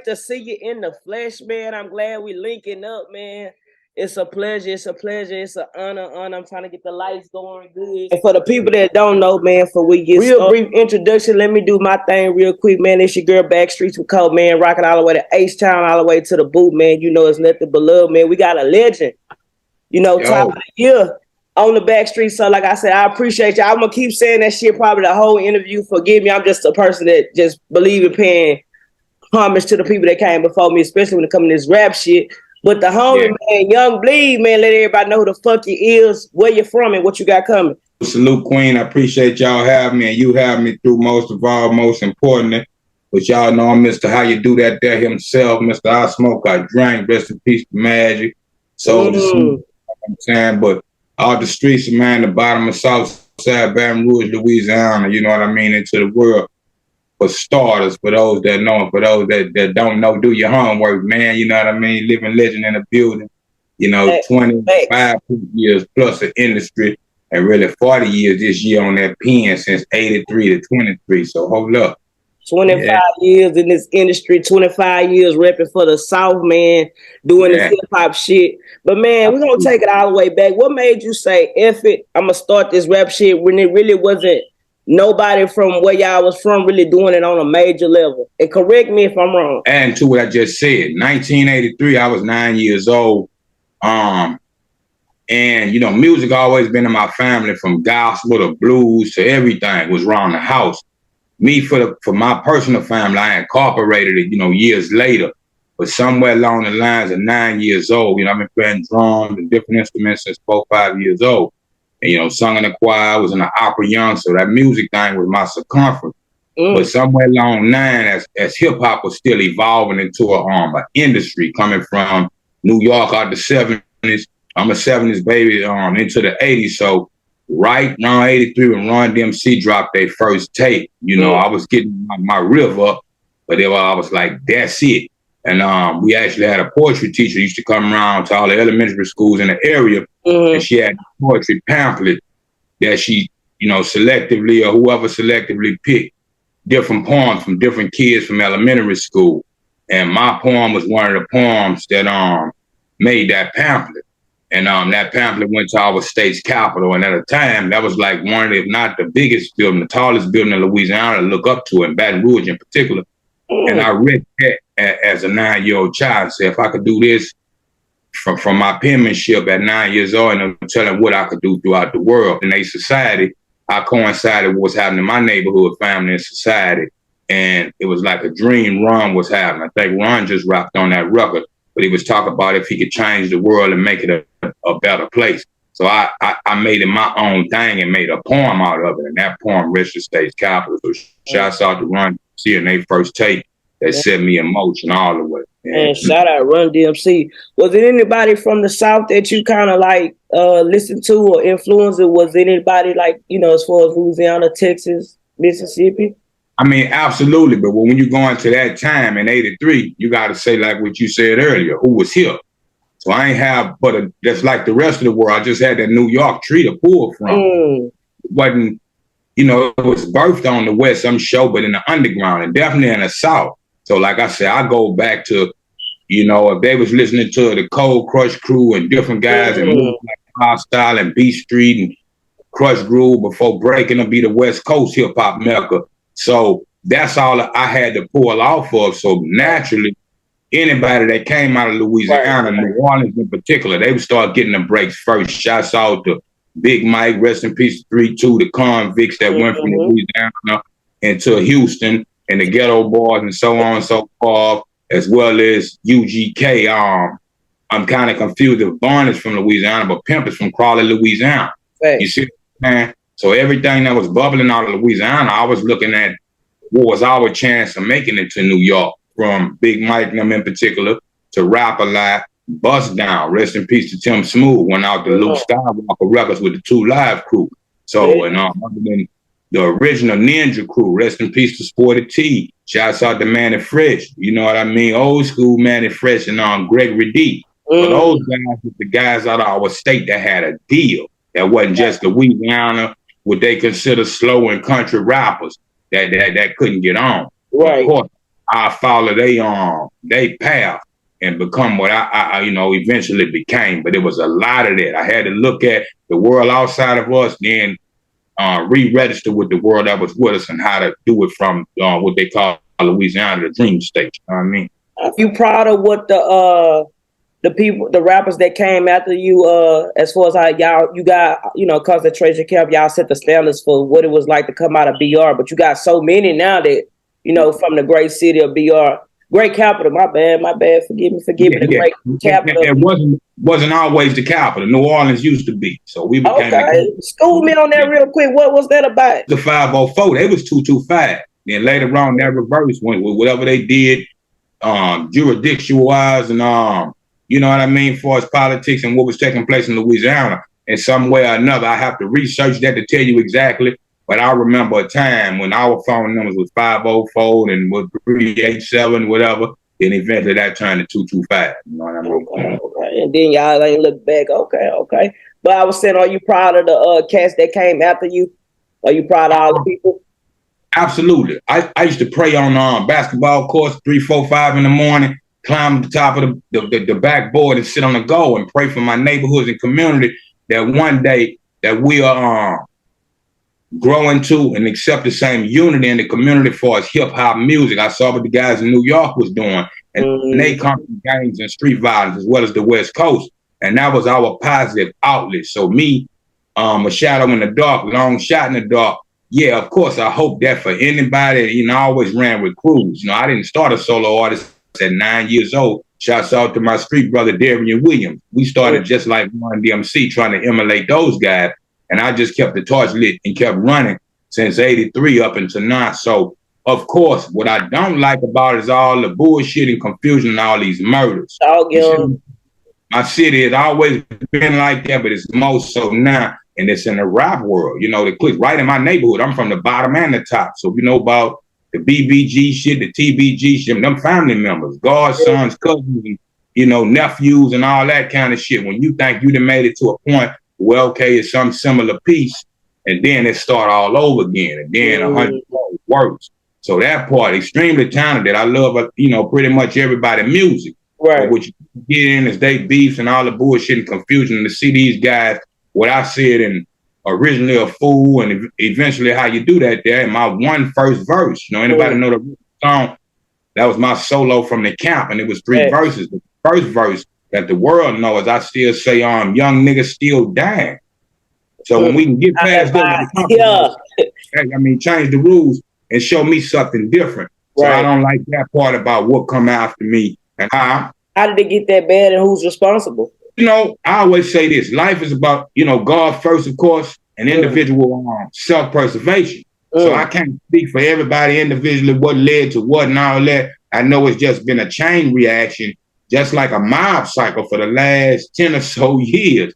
to see you in the flesh, man. I'm glad we linking up, man. It's a pleasure. It's a pleasure. It's an honor. I'm trying to get the lights going good. And for the people that don't know, man, for we get real brief introduction, let me do my thing real quick, man. It's your girl Backstreets with Cole, man. Rocking all the way to H-Town, all the way to the boot, man. You know it's nothing but love, man. We got a legend. You know, top of the year on the Backstreet. So, like I said, I appreciate you. I'm gonna keep saying that shit probably the whole interview. Forgive me. I'm just a person that just believe in paying homage to the people that came before me, especially when it comes to this rap shit. But the homie, man, Young Bleed, man, let everybody know who the fuck you is, where you from, and what you got coming. Salute, Queen. I appreciate y'all having me, and you have me through most of all, most importantly. But y'all know I'm Mr. How You Do That there himself, Mr. I Smoke, I Drank, rest in peace to Magic. So, I'm saying, but all the streets, man, the bottom of Southside Baton Rouge, Louisiana, you know what I mean, into the world. For starters, for those that know, and for those that don't know, do your homework, man. You know what I mean? Living legend in the building. You know, 25 years plus the industry, and really 40 years this year on that pen since 83 to 23. So hold up. 25 years in this industry, 25 years repping for the South, man, doing this hip-hop shit. But, man, we're going to take it all the way back. What made you say, F it, I'm going to start this rap shit when it really wasn't nobody from where y'all was from really doing it on a major level? And correct me if I'm wrong. And to what I just said, 1983, I was 9 years old. And, you know, music always been in my family, from gospel to blues to everything was around the house. Me, for my personal family, I incorporated it, you know, years later. But somewhere along the lines of 9 years old, you know, I've been playing drums and different instruments since 4, 5 years old. And, you know, sung in the choir, was in the opera young, so that music thing was my circumference. But somewhere along nine, as hip hop was still evolving into an industry coming from New York out the 70s. I'm a 70s baby into the 80s. So right around 83 when Run DMC dropped their first tape, you know, I was getting my riff up, but I was like, that's it. And we actually had a poetry teacher who used to come around to all the elementary schools in the area, and she had a poetry pamphlet that she, you know, selectively or whoever selectively picked different poems from different kids from elementary school. And my poem was one of the poems that made that pamphlet. And that pamphlet went to our state's capital. And at the time, that was like one of, if not the biggest building, the tallest building in Louisiana to look up to, in Baton Rouge in particular. And I read that as a 9-year-old child and said, if I could do this from my penmanship at 9 years old, and I'm telling what I could do throughout the world. In a society, I coincided with what's happening in my neighborhood, family, and society. And it was like a dream Ron was having. I think Ron just rapped on that record, but he was talking about if he could change the world and make it a better place. So I made it my own thing and made a poem out of it. And that poem reached the state's capital. So shouts out to Run DMC and their first tape that set me in motion all the way. And shout out Run DMC. Was it anybody from the South that you kind of like listened to or influenced? Or was it anybody like, you know, as far as Louisiana, Texas, Mississippi? I mean, absolutely. But when you go into that time in 83, you got to say like what you said earlier, who was here? So I ain't have, but that's like the rest of the world. I just had that New York tree to pull from. It wasn't, you know, it was birthed on the West, I'm sure, but in the underground and definitely in the South. So like I said, I go back to, you know, if they was listening to the Cold Crush Crew and different guys and movies like Hostile and Beat Street and Crush Groove before breaking to be the West Coast hip hop mecca. So that's all I had to pull off of. So naturally, anybody that came out of Louisiana, New Orleans in particular, they would start getting the breaks first. Shouts out to Big Mike, rest in peace, 3-2, the convicts that went from Louisiana into Houston, and the Ghetto Boys and so on and so forth, as well as UGK. I'm kind of confused if Barn is from Louisiana, but Pimp is from Crawley, Louisiana. You see, man? So everything that was bubbling out of Louisiana, I was looking at what was our chance of making it to New York, from Big Mike and them in particular, to Rap a Lot, Bust Down, rest in peace to Tim Smooth, went out to Luke Skywalker Records with the 2 Live crew. So, and other than the original Ninja crew, rest in peace to Sporty T. Shouts out to Manny Fresh, you know what I mean? Old school Manny Fresh and Gregory D. But those guys were the guys out of our state that had a deal. That wasn't just Louisiana, what they consider slow and country rappers that couldn't get on. Of course, I follow they path and become what I eventually became. But it was a lot of that. I had to look at the world outside of us, then re-register with the world that was with us, and how to do it from what they call Louisiana, the dream state. You know what I mean? Are you proud of what the rappers that came after you, as far as how you got, concentration camp, y'all set the standards for what it was like to come out of BR, but you got so many now that, from the great city of BR, great capital, my bad, forgive me, the great capital. It wasn't always the capital. New Orleans used to be. So we became School me on that real quick. What was that about? The 504, they was 225. Then later on, that reverse went with whatever they did, jurisdiction-wise, and you know what I mean, as far as politics and what was taking place in Louisiana. In some way or another, I have to research that to tell you exactly. But I remember a time when our phone numbers was 504 and was 387, whatever. Then eventually that turned to 225. You know what I mean? Okay. And then y'all ain't look back. Okay. But I was saying, are you proud of the cats that came after you? Are you proud of all the people? Absolutely. I used to pray on basketball courts 3, 4, 5 in the morning, climb to the top of the backboard and sit on the goal and pray for my neighborhoods and community that one day that we are grow into and accept the same unity in the community for as hip hop music. I saw what the guys in New York was doing, and they come from gangs and street violence as well as the West Coast, and that was our positive outlet. So me, a shadow in the dark, long shot in the dark. Yeah, of course, I hope that for anybody. I always ran with crews. I didn't start a solo artist at 9 years old. Shouts out to my street brother Darian Williams. We started just like Run DMC, trying to emulate those guys. And I just kept the torch lit and kept running since 83 up until now. So, of course, what I don't like about it is all the bullshit and confusion and all these murders. My city has always been like that, but it's more so now. And it's in the rap world. The click right in my neighborhood. I'm from the bottom and the top. So if you know about the BBG shit, the TBG shit, them family members, godsons, cousins, nephews and all that kind of shit. When you think you done made it to a point, well, okay, it's some similar piece, and then it start all over again, and then 100 works. So that part, extremely talented. I love, pretty much everybody music. Right. But what you get in is they beefs and all the bullshit and confusion, and to see these guys, what I said, and originally a fool, and eventually how you do that there in my first verse. Anybody know the song? That was my solo from the camp, and it was 3 verses. The first verse that the world knows, I still say, young niggas still dying. So when we can get past that, change the rules and show me something different. So I don't like that part about what come after me. And how did it get that bad, and who's responsible? I always say this: life is about, God first, of course, and individual self-preservation. So I can't speak for everybody individually, what led to what and all that. I know it's just been a chain reaction, just like a mob cycle for the last 10 or so years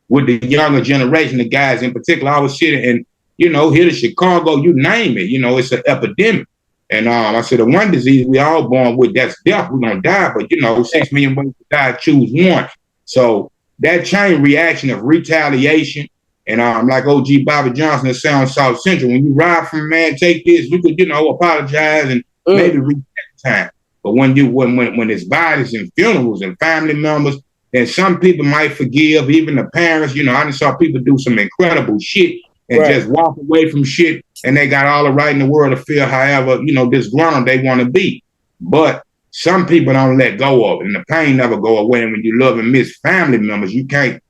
with the younger generation, the guys in particular. I was sitting and, here to Chicago, you name it, it's an epidemic. And I said, the one disease we all born with, that's death. We're going to die. But, 6 million ways to die, choose one. So that chain reaction of retaliation, and like OG Bobby Johnson that sounds South Central, when you ride from man, take this, you could, apologize and maybe reach that time. But when it's violence and funerals and family members, then some people might forgive, even the parents. I just saw people do some incredible shit and just walk away from shit, and they got all the right in the world to feel however, disgruntled they want to be. But some people don't let go of it, and the pain never go away. And when you love and miss family members, you can't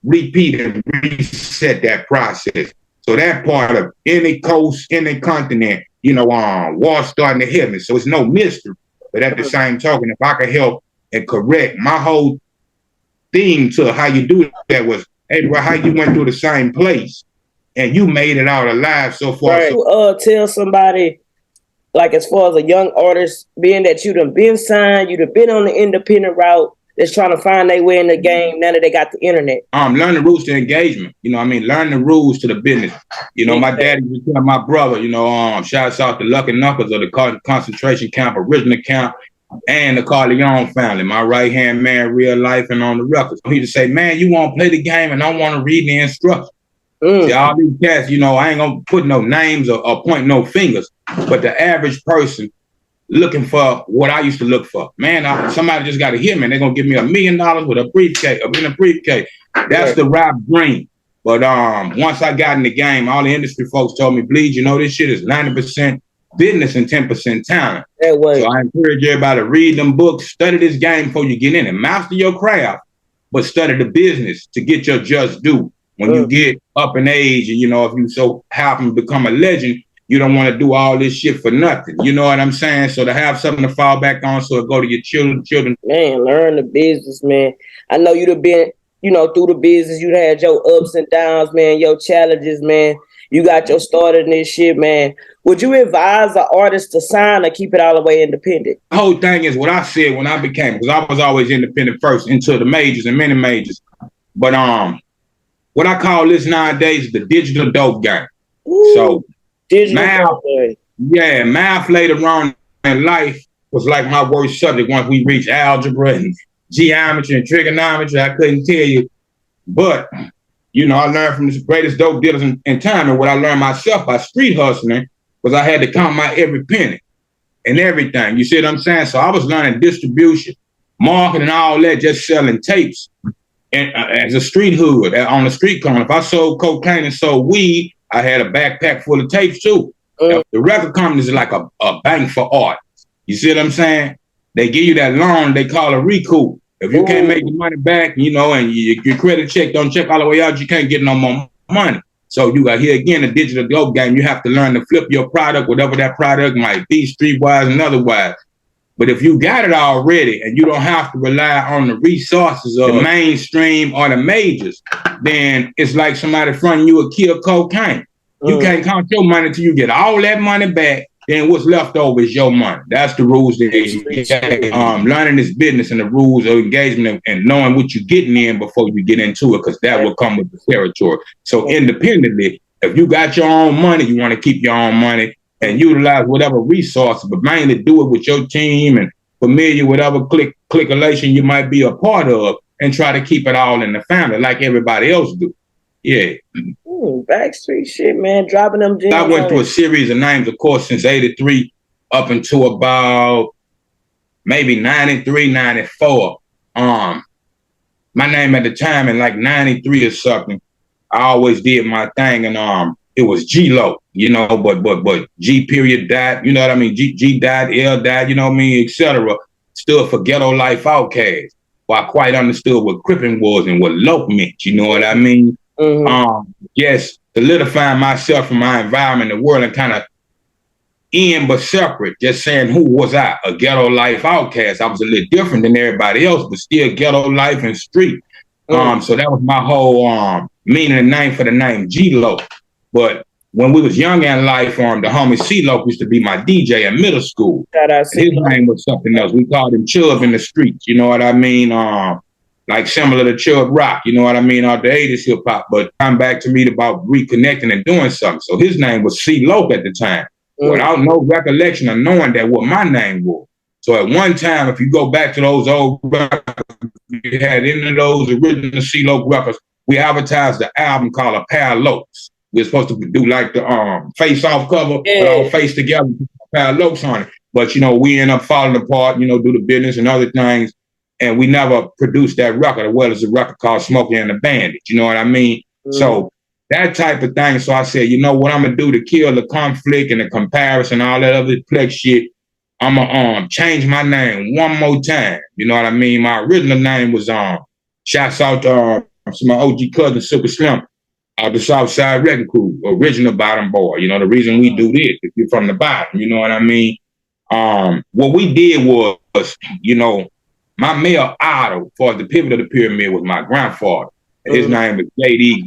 repeat and reset that process. So that part of any coast, any continent, war starting to hit me. So it's no mystery. But at the same token, if I could help and correct, my whole theme to how you do that was, hey, bro, how you went through the same place and you made it out alive so far. Right. Tell somebody, like as far as a young artist, being that you done been signed, you done been on the independent route, that's trying to find their way in the game now that they got the internet. Learn the rules to engagement. Learn the rules to the business. My daddy was telling my brother, shouts out to Lucky Knuckles of the concentration camp, original camp, and the Corleone family, my right-hand man, real life and on the records. He just say, man, you want to play the game and I want to read the instructions. See, all these cats, I ain't going to put no names or point no fingers, but the average person looking for what I used to look for. Man, somebody just got to hit me. They're gonna give me $1 million with a briefcase, in a briefcase. That's the rap dream. But once I got in the game, all the industry folks told me, Bleed, you know, this shit is 90% business and 10% talent. So I encourage everybody to read them books, study this game before you get in it. Master your craft, but study the business to get your just due. When you get up in age, and you know, if you so happen to become a legend, you don't want to do all this shit for nothing. You know what I'm saying? So to have something to fall back on, so it go to your children. Man, learn the business, man. I know you'd have been, you know, through the business, you'd had your ups and downs, man, your challenges, man. You got your start in this shit, man. Would you advise an artist to sign or keep it all the way independent? The whole thing is what I said when I became, because I was always independent first into the majors and many majors. But what I call this nowadays is the digital dope game. Ooh, so math, math later on in life was like my worst subject once we reached algebra and geometry and trigonometry. I couldn't tell you. But, you know, I learned from the greatest dope dealers in time. And what I learned myself by street hustling was I had to count my every penny and everything. You see what I'm saying? So I was learning distribution, marketing, all that, just selling tapes. And as a street hood, on the street corner, if I sold cocaine and sold weed, I had a backpack full of tapes too. The record companies are like a bank for art. You see what I'm saying? They give you that loan, they call a recoup. If you can't make the money back, you know, and your credit check don't check all the way out, you can't get no more money. So you got here again, the digital dope game. You have to learn to flip your product, whatever that product might be, streetwise and otherwise. But if you got it already and you don't have to rely on the resources of the mainstream or the majors, then it's like somebody fronting you a kilo of cocaine. You can't count your money until you get all that money back. Then what's left over is your money. That's the rules that learning this business and the rules of engagement and knowing what you're getting in before you get into it, because that will come with the territory. So independently, if you got your own money, you want to keep your own money and utilize whatever resources, but mainly do it with your team and familiar with whatever clickation you might be a part of, and try to keep it all in the family like everybody else do. Yeah. Backstreet shit, man. Dropping them gems. I went through a series of names, of course, since 83 up until about maybe 93, 94. My name at the time in like 93 or something, I always did my thing, and it was G-Lo, you know, but G period dot, you know what I mean? G dot, L dot, you know what I mean, etc. stood for Ghetto Life Outcast. Well, I quite understood what Crippin' was and what Lope meant, you know what I mean? Yes, solidifying myself from my environment, the world, and kind of in but separate, just saying who was I, a Ghetto Life Outcast. I was a little different than everybody else, but still ghetto life and street. So that was my whole meaning and name for the name G-Lo. But when we was young in life, the homie C-Lo used to be my DJ in middle school. His name was something else. We called him Chubb in the streets, you know what I mean? Like similar to Chubb Rock, you know what I mean, out the 80s hip hop, but come back to me about reconnecting and doing something. So his name was C-Lo at the time, without no recollection of knowing that what my name was. So at one time, if you go back to those old records, we had any of those original C-Lo records, we advertised the album called A Pair of Lokes. We were supposed to do like the face-off cover, but all face together, a pair of Lokes on it. But, you know, we end up falling apart, you know, do the business and other things. And we never produced that record, as well as a record called Smokey and the Bandit. You know what I mean? So that type of thing. So I said, you know what I'm going to do to kill the conflict and the comparison, all that other plex shit? I'm going to change my name one more time. You know what I mean? My original name was shouts out to my OG cousin, Super Slim, the Southside Record Crew, original bottom boy. You know, the reason we do this, if you're from the bottom, you know what I mean? What we did was, you know, my male idol for the pivot of the pyramid was my grandfather. His name was J.D.